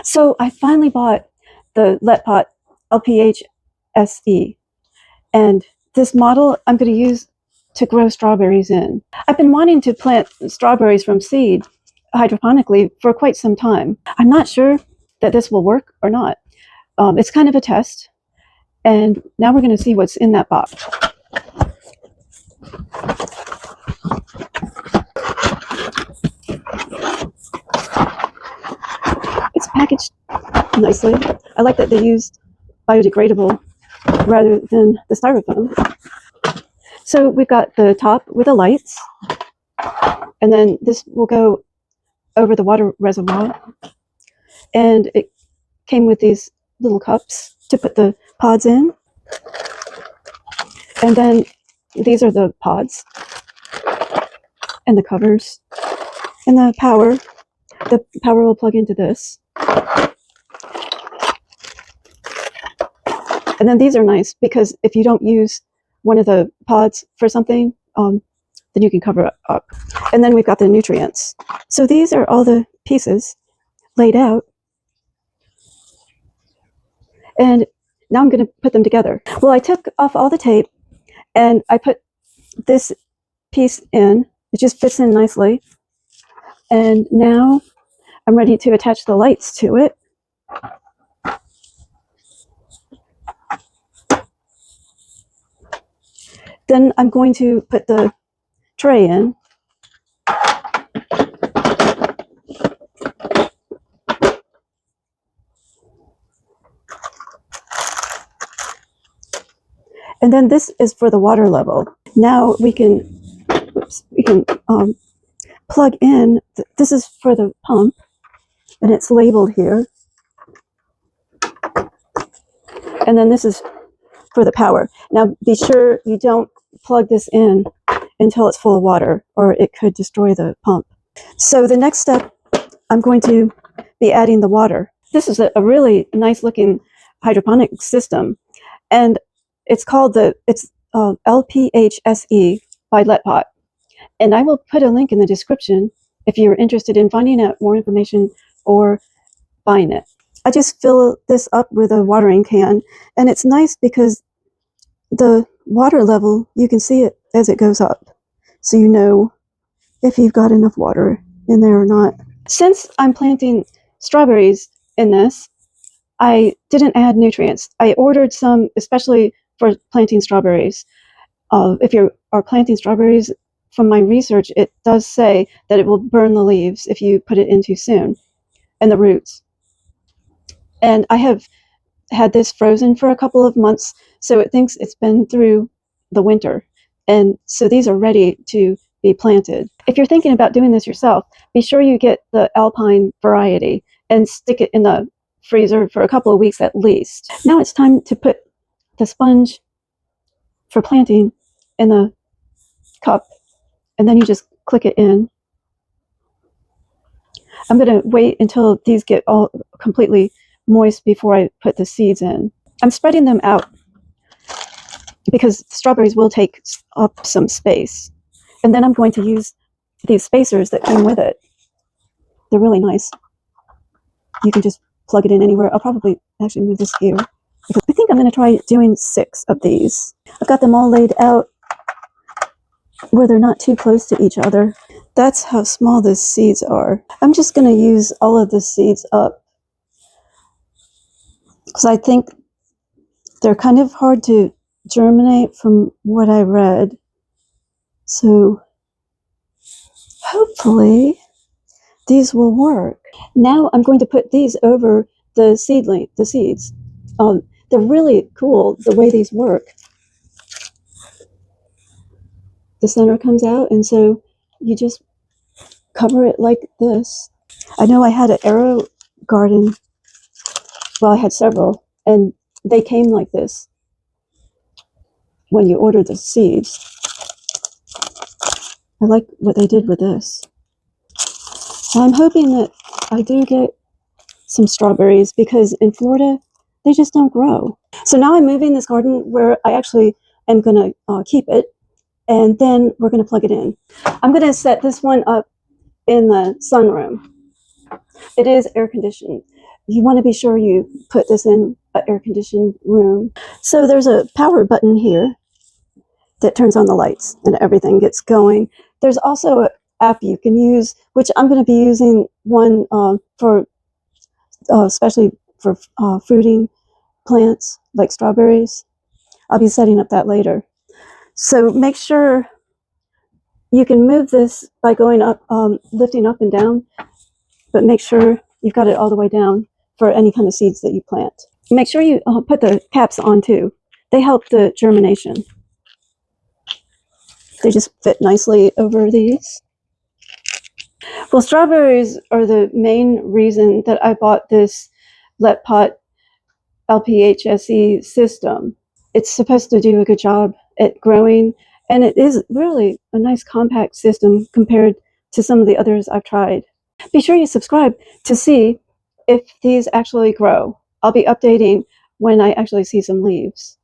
So I finally bought the Let Pot LPH-SE, and this model I'm going to use to grow strawberries in. I've been wanting to plant strawberries from seed hydroponically for quite some time. I'm not sure that this will work or not. It's kind of a test, and now we're going to see what's in that box. It's packaged nicely. I like that they used biodegradable rather than the styrofoam. So we've got the top with the lights, and then this will go over the water reservoir, and it came with these little cups to put the pods in, and then these are the pods and the covers and the power. The power will plug into this, and then these are nice because if you don't use one of the pods for something, then you can cover it up. And then we've got the nutrients. So these are all the pieces laid out, and now I'm going to put them together. Well, I took off all the tape and I put this piece in. It just fits in nicely, and now I'm ready to attach the lights to it. Then I'm going to put the tray in. And then this is for the water level. Now we can plug in. This is for the pump, and it's labeled here. And then this is for the power. Now be sure you don't plug this in until it's full of water, or it could destroy the pump. So the next step, I'm going to be adding the water. This is a really nice looking hydroponic system, and it's called LPH-SE by Let Pot. And I will put a link in the description if you're interested in finding out more information or buying it. I just fill this up with a watering can, and it's nice because the water level, you can see it as it goes up, so you know if you've got enough water in there or not. Since I'm planting strawberries in this, I didn't add nutrients. I ordered some especially for planting strawberries. If you are planting strawberries, from my research, it does say that it will burn the leaves if you put it in too soon, and the roots. And I have had this frozen for a couple of months, so it thinks it's been through the winter. And so these are ready to be planted. If you're thinking about doing this yourself, be sure you get the Alpine variety and stick it in the freezer for a couple of weeks at least. Now it's time to put the sponge for planting in the cup, and then you just click it in. I'm going to wait until these get all completely moist before I put the seeds in. I'm spreading them out because strawberries will take up some space. And then I'm going to use these spacers that come with it. They're really nice. You can just plug it in anywhere. I'll probably actually move this here, because I think I'm going to try doing 6 of these. I've got them all laid out where they're not too close to each other. That's how small the seeds are. I'm just going to use all of the seeds up, because I think they're kind of hard to germinate from what I read. So hopefully these will work. Now I'm going to put these over the seeds. They're really cool the way these work. The center comes out, and so you just cover it like this. I know I had an arrow garden. Well, I had several, and they came like this when you ordered the seeds. I like what they did with this. I'm hoping that I do get some strawberries, because in Florida, they just don't grow. So now I'm moving this garden where I actually am going to keep it, and then we're going to plug it in. I'm going to set this one up in the sunroom. It is air conditioned. you want to be sure you put this in an air-conditioned room. So there's a power button here that turns on the lights and everything gets going. There's also an app you can use, which I'm going to be using one for especially for fruiting plants like strawberries. I'll be setting up that later. So make sure you can move this by going up, lifting up and down, but make sure you've got it all the way down for any kind of seeds that you plant. Make sure you put the caps on too. They help the germination. They just fit nicely over these. Well, strawberries are the main reason that I bought this Let Pot LPH-SE system. It's supposed to do a good job at growing, and it is really a nice compact system compared to some of the others I've tried. Be sure you subscribe to see if these actually grow. I'll be updating when I actually see some leaves.